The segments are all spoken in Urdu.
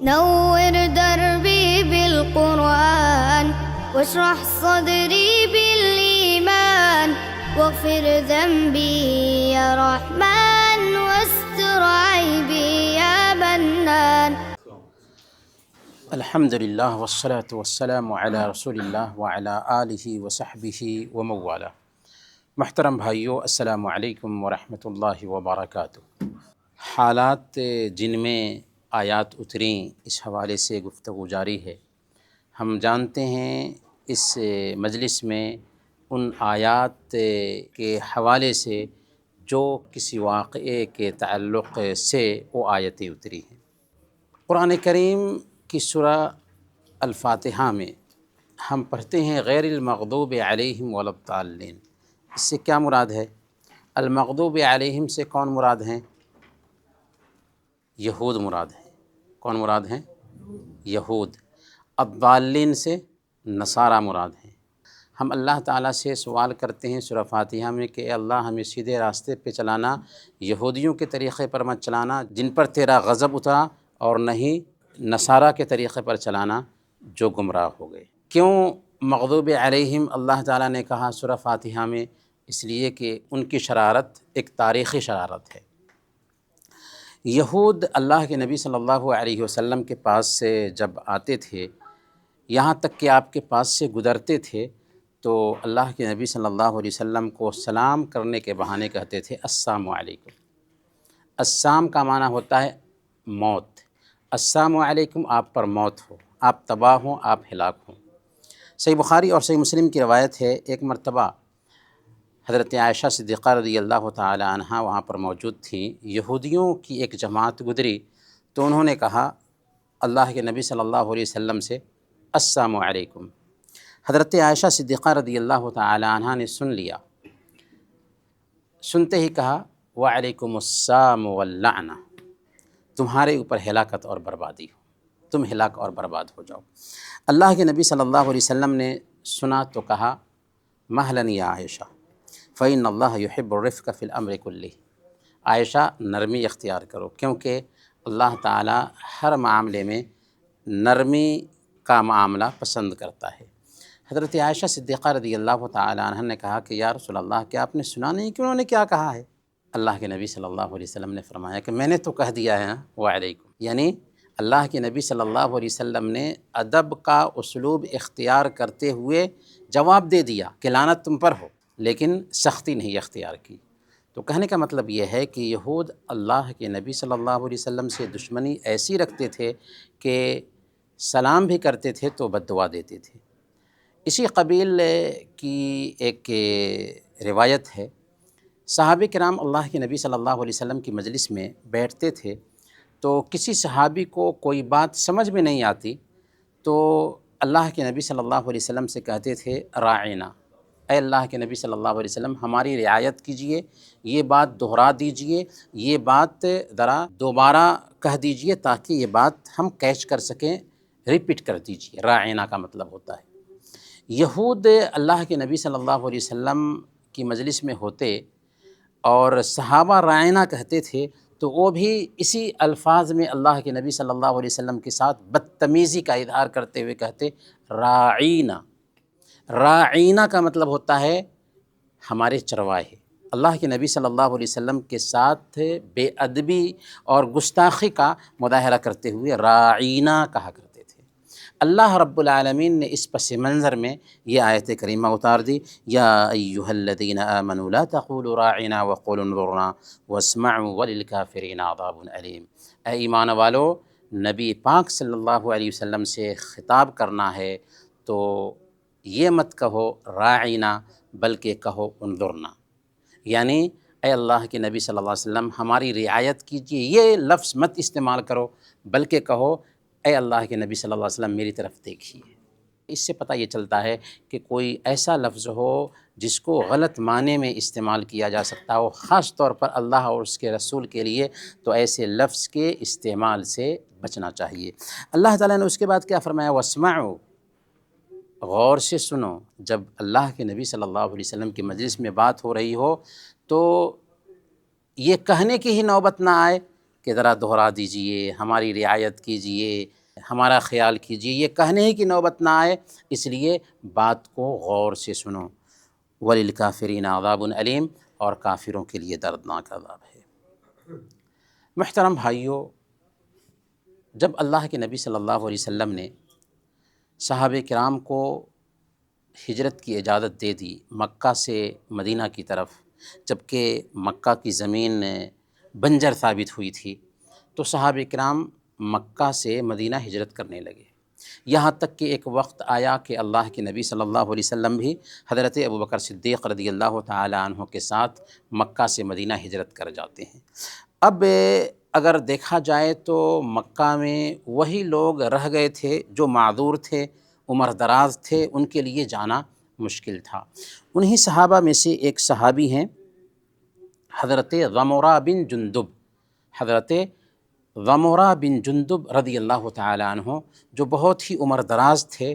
نور دربي بالقرآن واشرح صدري بالإيمان واغفر ذنبي يا رحمن واستر عيبي يا منان. الحمد للہ والصلاة والسلام علی رسول اللہ وعلی آلہ وصحبہ ومن والہ. محترم بھائیو، السلام علیکم ورحمۃ اللہ وبرکاتہ. حالات جن میں آیات اتریں، اس حوالے سے گفتگو جاری ہے. ہم جانتے ہیں اس مجلس میں ان آیات کے حوالے سے جو کسی واقعے کے تعلق سے وہ آیتیں اتری ہیں. قرآن کریم کی سورہ الفاتحہ میں ہم پڑھتے ہیں غیر المغضوب علیہم ولا الضالین. اس سے کیا مراد ہے؟ المغضوب علیہم سے کون مراد ہیں؟ یہود مراد ہیں. کون مراد ہیں؟ یہود. الضالین سے نصارہ مراد ہیں. ہم اللہ تعالیٰ سے سوال کرتے ہیں سورہ فاتحہ میں کہ اے اللہ ہمیں سیدھے راستے پہ چلانا، یہودیوں کے طریقے پر مت چلانا جن پر تیرا غضب اترا، اور نہیں نصارہ کے طریقے پر چلانا جو گمراہ ہو گئے. کیوں مغضوب علیہم اللہ تعالیٰ نے کہا سورہ فاتحہ میں؟ اس لیے کہ ان کی شرارت ایک تاریخی شرارت ہے. یہود اللہ کے نبی صلی اللہ علیہ وسلم کے پاس سے جب آتے تھے، یہاں تک کہ آپ کے پاس سے گزرتے تھے، تو اللہ کے نبی صلی اللہ علیہ وسلم کو سلام کرنے کے بہانے کہتے تھے السلام علیکم. السلام کا معنی ہوتا ہے موت. السلام علیکم، آپ پر موت ہو، آپ تباہ ہوں، آپ ہلاک ہوں. صحیح بخاری اور صحیح مسلم کی روایت ہے، ایک مرتبہ حضرت عائشہ صدیقہ رضی اللہ تعالی عنہا وہاں پر موجود تھیں. یہودیوں کی ایک جماعت گزری تو انہوں نے کہا اللہ کے نبی صلی اللہ علیہ وسلم سے السلام علیکم. حضرت عائشہ صدیقہ رضی اللہ تعالی عنہا نے سن لیا. سنتے ہی کہا وعلیکم السلام واللعنہ، تمہارے اوپر ہلاکت اور بربادی ہو، تم ہلاک اور برباد ہو جاؤ. اللہ کے نبی صلی اللہ علیہ وسلم نے سنا تو کہا مہلاً یا عائشہ فإن اللہ یحب الرفق فی الامر کلہ. عائشہ نرمی اختیار کرو، کیونکہ اللہ تعالیٰ ہر معاملے میں نرمی کا معاملہ پسند کرتا ہے. حضرت عائشہ صدیقہ رضی اللہ تعالی عنہ نے کہا کہ یا رسول اللہ، کیا آپ نے سنا نہیں کہ انہوں نے کیا کہا ہے؟ اللہ کے نبی صلی اللہ علیہ وسلم نے فرمایا کہ میں نے تو کہہ دیا ہے وعلیکم. یعنی اللہ کے نبی صلی اللہ علیہ وسلم نے ادب کا اسلوب اختیار کرتے ہوئے جواب دے دیا کہ لعنت تم پر ہو، لیکن سختی نہیں اختیار کی. تو کہنے کا مطلب یہ ہے کہ یہود اللہ کے نبی صلی اللہ علیہ وسلم سے دشمنی ایسی رکھتے تھے کہ سلام بھی کرتے تھے تو بد دعا دیتے تھے. اسی قبیل کی ایک روایت ہے، صحابہ کرام اللہ کے نبی صلی اللہ علیہ وسلم کی مجلس میں بیٹھتے تھے تو کسی صحابی کو کوئی بات سمجھ میں نہیں آتی تو اللہ کے نبی صلی اللہ علیہ وسلم سے کہتے تھے راعینا، اے اللہ کے نبی صلی اللہ علیہ وسلم ہماری رعایت کیجئے، یہ بات دہرا دیجئے، یہ بات ذرا دوبارہ کہہ دیجئے تاکہ یہ بات ہم کیچ کر سکیں، ریپیٹ کر دیجئے. راعینا کا مطلب ہوتا ہے. یہود اللہ کے نبی صلی اللہ علیہ وسلم کی مجلس میں ہوتے اور صحابہ راعینا کہتے تھے تو وہ بھی اسی الفاظ میں اللہ کے نبی صلی اللہ علیہ وسلم کے ساتھ بدتمیزی کا اظہار کرتے ہوئے کہتے راعینا. راعینا کا مطلب ہوتا ہے ہمارے چرواہے. اللہ کے نبی صلی اللہ علیہ وسلم کے ساتھ بے ادبی اور گستاخی کا مظاہرہ کرتے ہوئے راعینا کہا کرتے تھے. اللہ رب العالمین نے اس پس منظر میں یہ آیت کریمہ اتار دی، یا ایہا الذین آمنوا لا تقولوا راعینا وقولوا انظرنا واسمعوا وللکافرین عذاب علیم. اے ایمان والو، نبی پاک صلی اللہ علیہ وسلم سے خطاب کرنا ہے تو یہ مت کہو راعینا بلکہ کہو انظرنا. یعنی اے اللہ کے نبی صلی اللہ علیہ وسلم ہماری رعایت کیجیے، یہ لفظ مت استعمال کرو بلکہ کہو اے اللہ کے نبی صلی اللہ علیہ وسلم میری طرف دیکھیے. اس سے پتہ یہ چلتا ہے کہ کوئی ایسا لفظ ہو جس کو غلط معنی میں استعمال کیا جا سکتا ہو، خاص طور پر اللہ اور اس کے رسول کے لیے، تو ایسے لفظ کے استعمال سے بچنا چاہیے. اللہ تعالیٰ نے اس کے بعد کیا فرمایا؟ واسمعوا، غور سے سنو. جب اللہ کے نبی صلی اللہ علیہ وسلم کی مجلس میں بات ہو رہی ہو تو یہ کہنے کی ہی نوبت نہ آئے کہ ذرا دہرا دیجئے، ہماری رعایت کیجئے، ہمارا خیال کیجئے، یہ کہنے ہی کی نوبت نہ آئے، اس لیے بات کو غور سے سنو۔ وَلِلْكَافِرِينَ عَذَابٌ أَلِيمٌ، اور کافروں کے لیے دردناک عذاب ہے۔ محترم بھائیوں، جب اللہ کے نبی صلی اللہ علیہ وسلم نے صحابہ کرام کو ہجرت کی اجازت دے دی مکہ سے مدینہ کی طرف، جبکہ مکہ کی زمین بنجر ثابت ہوئی تھی، تو صحابہ کرام مکہ سے مدینہ ہجرت کرنے لگے، یہاں تک کہ ایک وقت آیا کہ اللہ کے نبی صلی اللہ علیہ وسلم بھی حضرت ابوبکر صدیق رضی اللہ تعالی عنہ کے ساتھ مکہ سے مدینہ ہجرت کر جاتے ہیں۔ اب اگر دیکھا جائے تو مکہ میں وہی لوگ رہ گئے تھے جو معذور تھے، عمر دراز تھے، ان کے لیے جانا مشکل تھا۔ انہی صحابہ میں سے ایک صحابی ہیں حضرت ضمرہ بن جندب، حضرت ضمرہ بن جندب رضی اللہ تعالی عنہ، جو بہت ہی عمر دراز تھے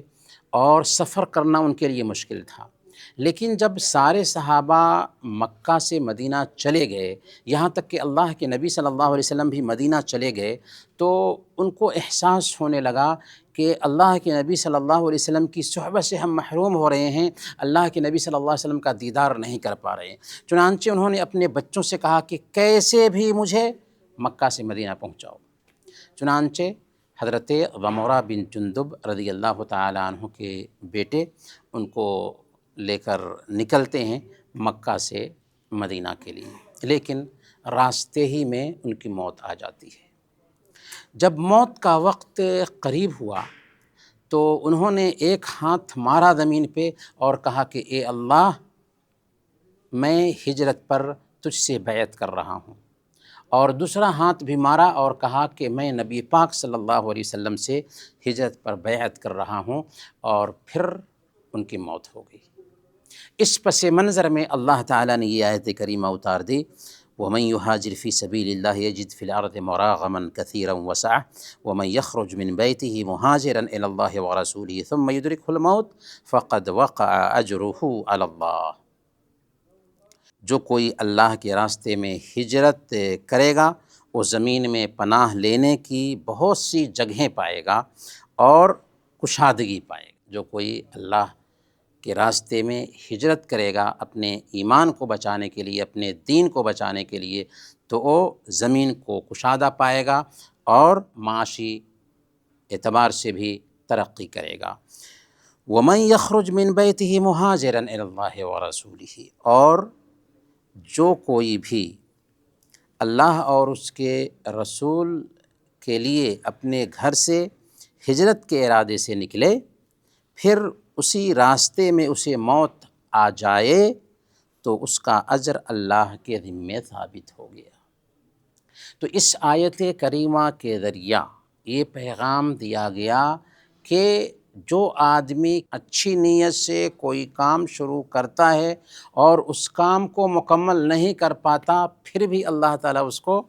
اور سفر کرنا ان کے لیے مشکل تھا۔ لیکن جب سارے صحابہ مکہ سے مدینہ چلے گئے، یہاں تک کہ اللہ کے نبی صلی اللہ علیہ وسلم بھی مدینہ چلے گئے، تو ان کو احساس ہونے لگا کہ اللہ کے نبی صلی اللہ علیہ وسلم کی صحبت سے ہم محروم ہو رہے ہیں، اللہ کے نبی صلی اللہ علیہ وسلم کا دیدار نہیں کر پا رہے ہیں۔ چنانچہ انہوں نے اپنے بچوں سے کہا کہ کیسے بھی مجھے مکہ سے مدینہ پہنچاؤ۔ چنانچہ حضرت ضمرہ بن جندب رضی اللہ تعالی عنہ کے بیٹے ان کو لے کر نکلتے ہیں مکہ سے مدینہ کے لیے، لیکن راستے ہی میں ان کی موت آ جاتی ہے۔ جب موت کا وقت قریب ہوا تو انہوں نے ایک ہاتھ مارا زمین پہ اور کہا کہ اے اللہ، میں ہجرت پر تجھ سے بیعت کر رہا ہوں، اور دوسرا ہاتھ بھی مارا اور کہا کہ میں نبی پاک صلی اللہ علیہ وسلم سے ہجرت پر بیعت کر رہا ہوں، اور پھر ان کی موت ہو گئی۔ اس پس منظر میں اللہ تعالیٰ نے یہ آیت کریمہ اتار دی، وَمَن يُهَاجِرْ فِي سَبِيلِ اللَّهِ يَجِدْ فِي الْأَرْضِ مُرَاغَمًا كَثِيرًا وَسَعَةً وَمَن يَخْرُجْ مِن بَيْتِهِ مُهَاجِرًا إِلَى اللَّهِ وَرَسُولِهِ ثُمَّ يُدْرِكْهُ الْمَوْتُ فَقَدْ وَقَعَ أَجْرُهُ عَلَى اللَّهِ، جو کوئی اللہ کے راستے میں ہجرت کرے گا وہ زمین میں پناہ لینے کی بہت سی جگہیں پائے گا اور کشادگی پائے گا۔ جو کوئی اللہ کے راستے میں ہجرت کرے گا اپنے ایمان کو بچانے کے لیے، اپنے دین کو بچانے کے لیے، تو وہ زمین کو کشادہ پائے گا اور معاشی اعتبار سے بھی ترقی کرے گا۔ وَمَن يَخْرُجْ مِن بَيْتِهِ مُهَاجِرًا إِلَى اللَّهِ وَرَسُولِهِ، اور جو کوئی بھی اللہ اور اس کے رسول کے لیے اپنے گھر سے ہجرت کے ارادے سے نکلے، پھر اسی راستے میں اسے موت آ جائے تو اس کا اجر اللہ کے ذمے ثابت ہو گیا۔ تو اس آیت کریمہ کے ذریعہ یہ پیغام دیا گیا کہ جو آدمی اچھی نیت سے کوئی کام شروع کرتا ہے اور اس کام کو مکمل نہیں کر پاتا، پھر بھی اللہ تعالیٰ اس کو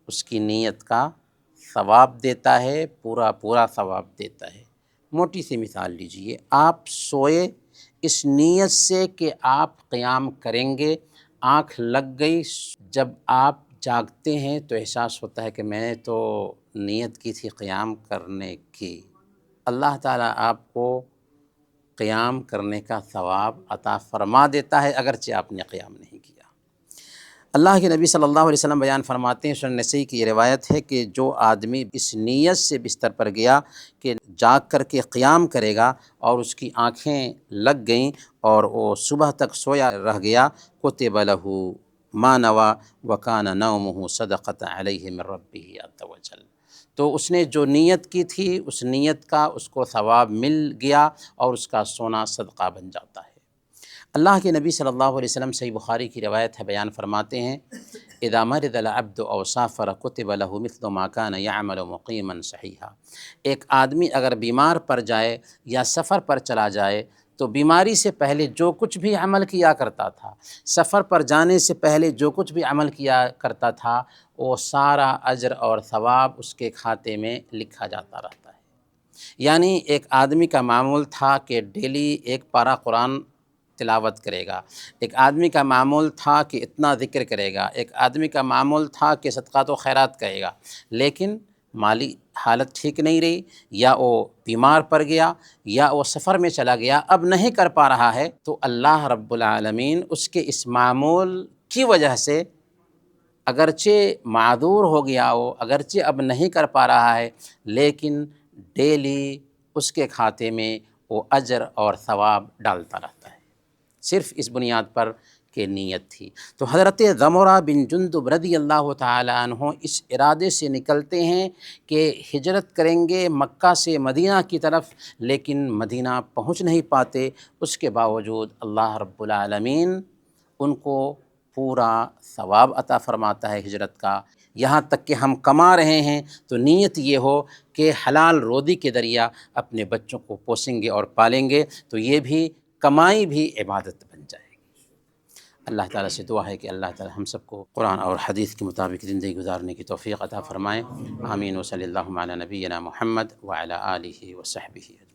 اس کی نیت کا ثواب دیتا ہے، پورا ثواب دیتا ہے۔ موٹی سی مثال لیجئے، آپ سوئے اس نیت سے کہ آپ قیام کریں گے، آنکھ لگ گئی، جب آپ جاگتے ہیں تو احساس ہوتا ہے کہ میں نے تو نیت کی تھی قیام کرنے کی، اللہ تعالیٰ آپ کو قیام کرنے کا ثواب عطا فرما دیتا ہے اگرچہ آپ نے قیام نہیں کیا۔ اللہ کے نبی صلی اللہ علیہ وسلم بیان فرماتے ہیں، سنن نسائی کی یہ روایت ہے کہ جو آدمی اس نیت سے بستر پر گیا کہ جاگ کر کے قیام کرے گا اور اس کی آنکھیں لگ گئیں اور وہ صبح تک سویا رہ گیا، کتب لہ ما نوی وکان نومہ صدقۃ علیہ من ربہ عز وجل، تو اس نے جو نیت کی تھی اس نیت کا اس کو ثواب مل گیا اور اس کا سونا صدقہ بن جاتا ہے۔ اللہ کے نبی صلی اللہ علیہ وسلم صحیح بخاری کی روایت ہے، بیان فرماتے ہیں، اذا مرض العبد او سافر کتب له مثل ما كان يعمل مقیما صحیحا، ایک آدمی اگر بیمار پڑ جائے یا سفر پر چلا جائے تو بیماری سے پہلے جو کچھ بھی عمل کیا کرتا تھا، سفر پر جانے سے پہلے جو کچھ بھی عمل کیا کرتا تھا، وہ سارا اجر اور ثواب اس کے کھاتے میں لکھا جاتا رہتا ہے۔ یعنی ایک آدمی کا معمول تھا کہ ڈیلی ایک پارہ قرآن تلاوت کرے گا، ایک آدمی کا معمول تھا کہ اتنا ذکر کرے گا، ایک آدمی کا معمول تھا کہ صدقات و خیرات کرے گا، لیکن مالی حالت ٹھیک نہیں رہی، یا وہ بیمار پڑ گیا، یا وہ سفر میں چلا گیا، اب نہیں کر پا رہا ہے، تو اللہ رب العالمین اس کے اس معمول کی وجہ سے اگرچہ معذور ہو گیا ہو، اگرچہ اب نہیں کر پا رہا ہے، لیکن ڈیلی اس کے کھاتے میں وہ اجر اور ثواب ڈالتا رہتا ہے، صرف اس بنیاد پر کہ نیت تھی۔ تو حضرت ضمرہ بن جندب رضی اللہ تعالی عنہ اس ارادے سے نکلتے ہیں کہ ہجرت کریں گے مکہ سے مدینہ کی طرف، لیکن مدینہ پہنچ نہیں پاتے، اس کے باوجود اللہ رب العالمین ان کو پورا ثواب عطا فرماتا ہے ہجرت کا۔ یہاں تک کہ ہم کما رہے ہیں تو نیت یہ ہو کہ حلال روزی کے ذریعہ اپنے بچوں کو پوسیں گے اور پالیں گے، تو یہ بھی کمائی بھی عبادت بن جائے گی۔ اللہ تعالیٰ سے دعا ہے کہ اللہ تعالیٰ ہم سب کو قرآن اور حدیث کے مطابق زندگی گزارنے کی توفیق عطا فرمائے۔ آمین و صلی اللہ علی نبینا محمد وعلی آلہ وصحبہ۔